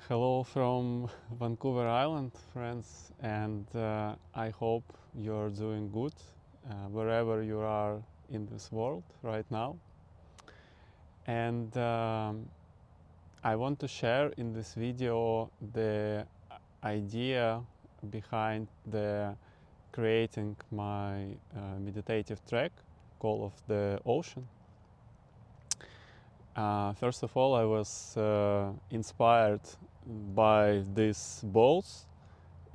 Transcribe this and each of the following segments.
Hello from Vancouver Island, friends, and I hope you're doing good wherever you are in this world right now. And I want to share in this video the idea behind the creating my meditative track, Call of the Ocean. First of all, I was inspired by these bowls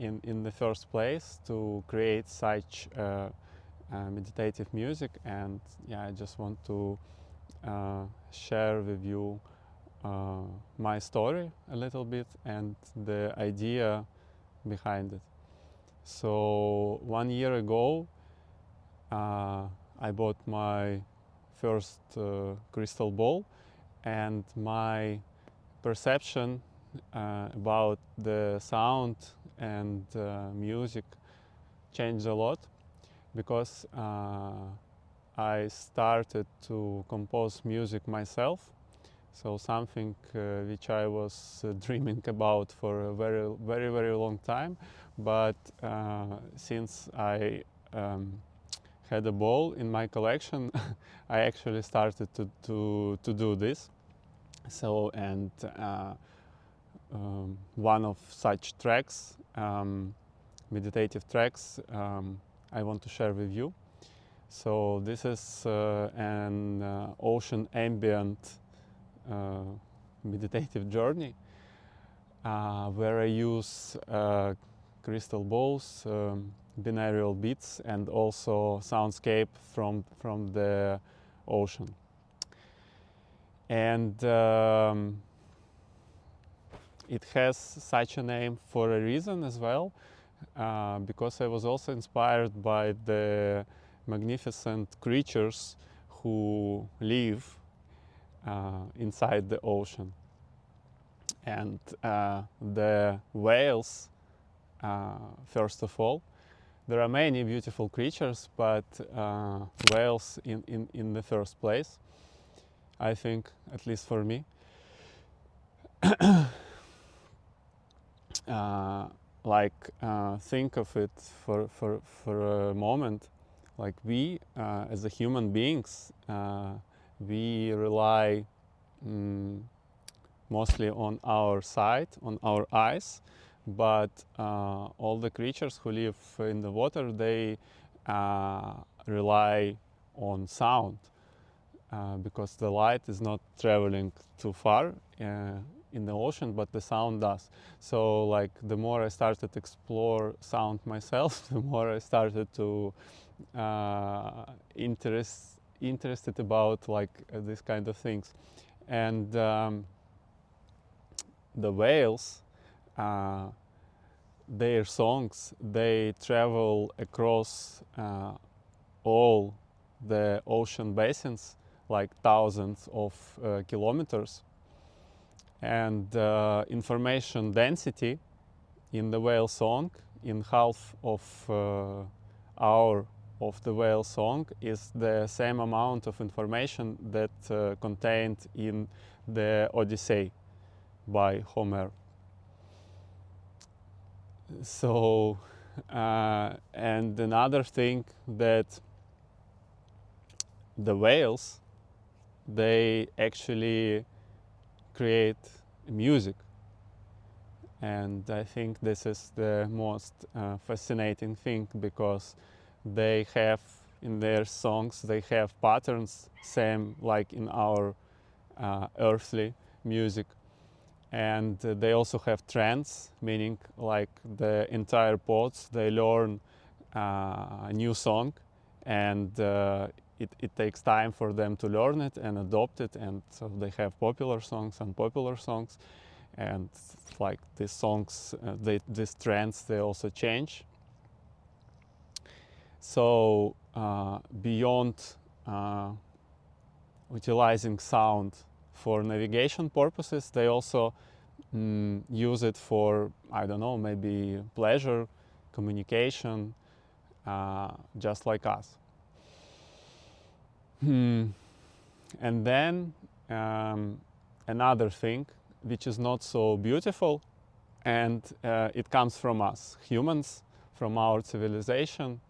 in the first place to create such meditative music, and yeah, I just want to share with you my story a little bit and the idea behind it. So 1 year ago, I bought my first crystal ball, and my perception about the sound and music changed a lot because I started to compose music myself. So something which I was dreaming about for a very long time, but since I had a ball in my collection, I actually started to do this. So, and one of such tracks, meditative tracks, I want to share with you. So this is an ocean ambient meditative journey where I use crystal balls, binaural beats, and also soundscape from the ocean. And it has such a name for a reason as well, because I was also inspired by the magnificent creatures who live inside the ocean. And the whales, first of all. There are many beautiful creatures, but whales in the first place, I think, at least for me. Think of it for a moment. Like we, as a human beings, we rely mostly on our sight, on our eyes, but all the creatures who live in the water, they rely on sound because the light is not traveling too far in the ocean, but the sound does. So like the more I started to explore sound myself, the more I started to interested about like these kind of things. And the whales, their songs, they travel across all the ocean basins, like thousands of kilometers. And information density in the whale song, in half of hour of the whale song, is the same amount of information that contained in the Odyssey by Homer. So, and another thing, that the whales, they actually create music. And I think this is the most fascinating thing, because they have in their songs, they have patterns, same like in our earthly music. And they also have trends, meaning like the entire pods, they learn a new song, and it takes time for them to learn it and adopt it. And so they have popular songs, unpopular songs, and like these songs, these trends, they also change. So beyond utilizing sound for navigation purposes, they also use it for, I don't know, maybe pleasure, communication, just like us. And then another thing, which is not so beautiful, and it comes from us humans, from our civilization.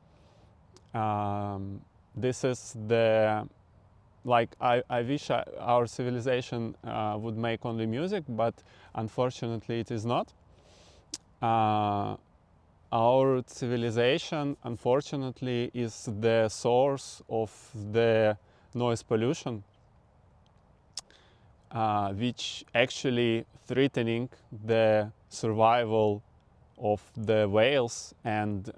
This is the, like, I wish our civilization would make only music, but unfortunately it is not. Our civilization, unfortunately, is the source of the noise pollution, which actually threatening the survival of the whales and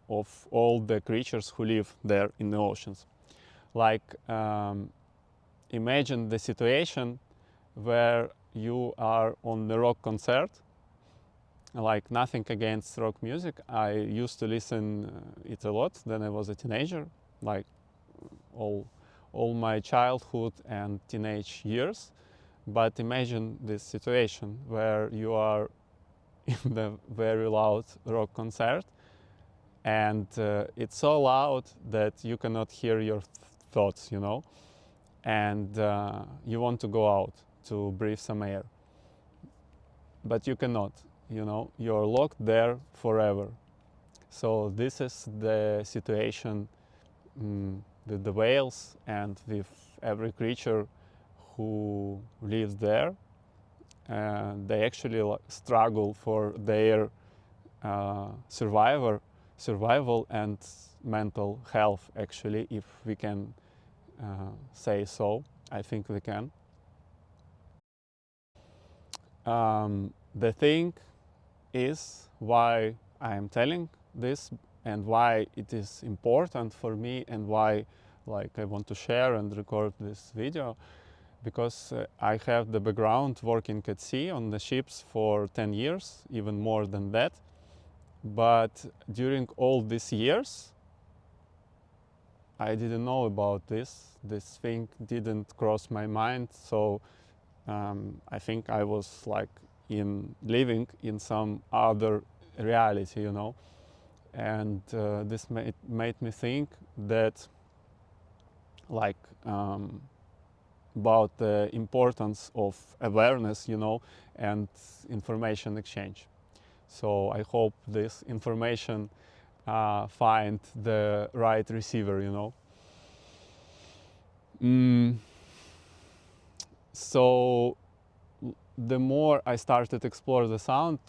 of all the creatures who live there in the oceans. Like, imagine the situation where you are on the rock concert. Like, nothing against rock music. I used to listen it a lot when I was a teenager, like all my childhood and teenage years. But imagine this situation where you are in the very loud rock concert, and it's so loud that you cannot hear your thoughts, you know, and you want to go out to breathe some air, but you cannot, you know, you're locked there forever. So this is the situation with the whales and with every creature who lives there. They actually struggle for their survival and mental health, actually, if we can say so. I think we can. The thing is why I am telling this and why it is important for me and why, like, I want to share and record this video, because I have the background working at sea on the ships for 10 years, even more than that. But during all these years, I didn't know about this. This thing didn't cross my mind. So I think I was like living in some other reality, you know. And this made me think that, like, about the importance of awareness, you know, and information exchange. So I hope this information find the right receiver, you know. So the more I started to explore the sound,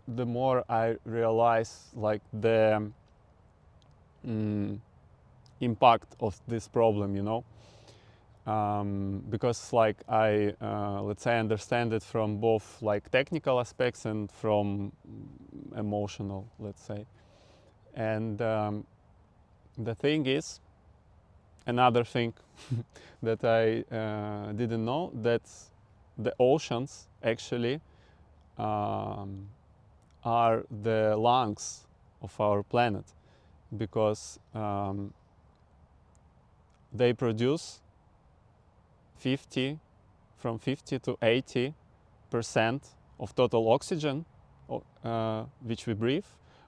the more I realized, like, the impact of this problem, you know. Because, like, I let's say understand it from both, like, technical aspects and from emotional, let's say. And the thing is, another thing that I didn't know, that the oceans actually are the lungs of our planet, because they produce 50 to 80% of total oxygen which we breathe.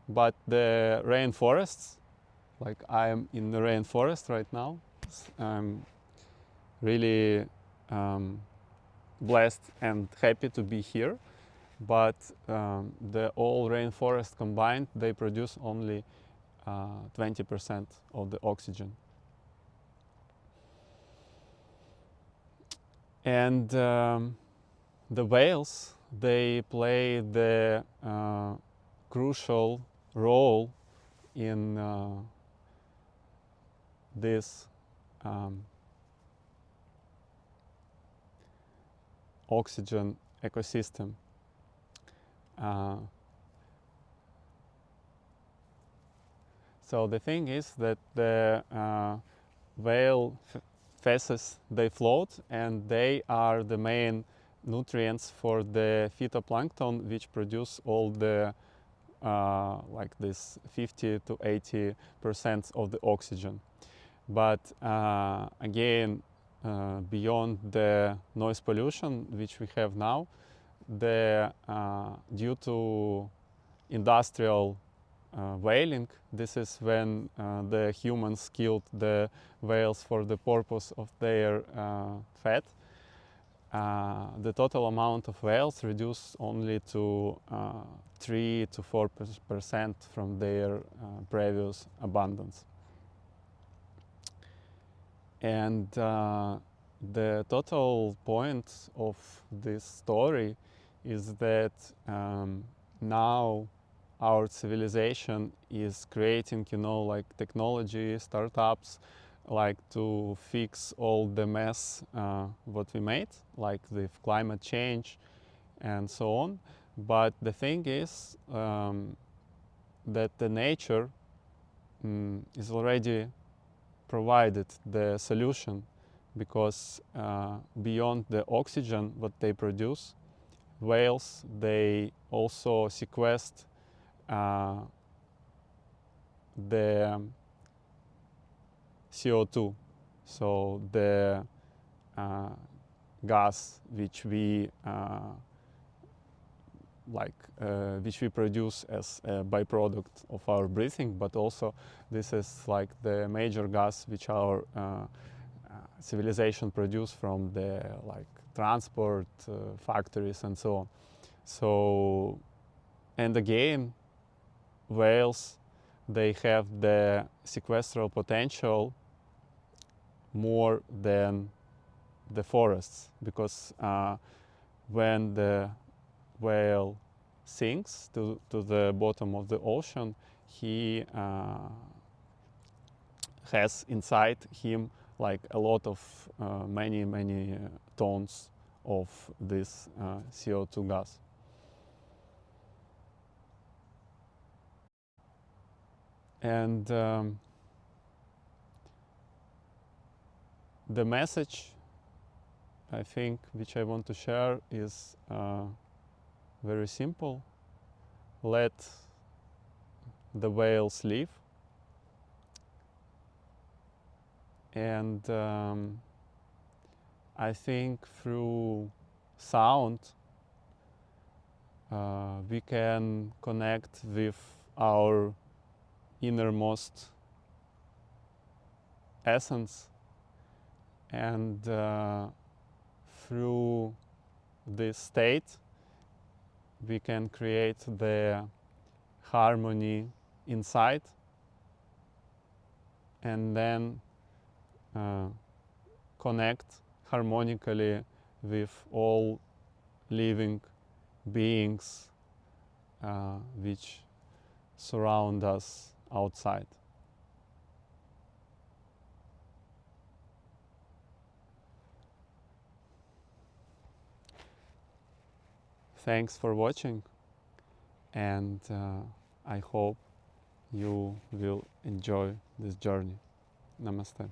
But the rainforests, like, I am in the rainforest right now, I'm really blessed and happy to be here. But the all rainforest combined, they produce only 20% of the oxygen. And the whales, they play the crucial role in this oxygen ecosystem. So the thing is that the whale feces, they float, and they are the main nutrients for the phytoplankton, which produce all the like this 50 to 80% of the oxygen. But again, beyond the noise pollution which we have now, the due to industrial whaling, this is when the humans killed the whales for the purpose of their fat. the total amount of whales reduced only to 3 to 4% from their previous abundance. And the total point of this story is that now our civilization is creating, like technology startups, like to fix all the mess what we made, like with climate change and so on. But the thing is that the nature is already provided the solution, because beyond the oxygen what they produce, whales, they also sequester the CO2, so the gas which we which we produce as a byproduct of our breathing, but also this is like the major gas which our civilization produce from the transport factories and so on. So, and again, whales, they have the sequestral potential more than the forests, because when the whale sinks to the bottom of the ocean, he has inside him like a lot of many tons of this CO2 gas. And the message, I think, which I want to share is very simple. Let the whales live. And I think through sound we can connect with our innermost essence, and through this state we can create the harmony inside, and then connect harmonically with all living beings which surround us outside. Thanks for watching, and I hope you will enjoy this journey. Namaste.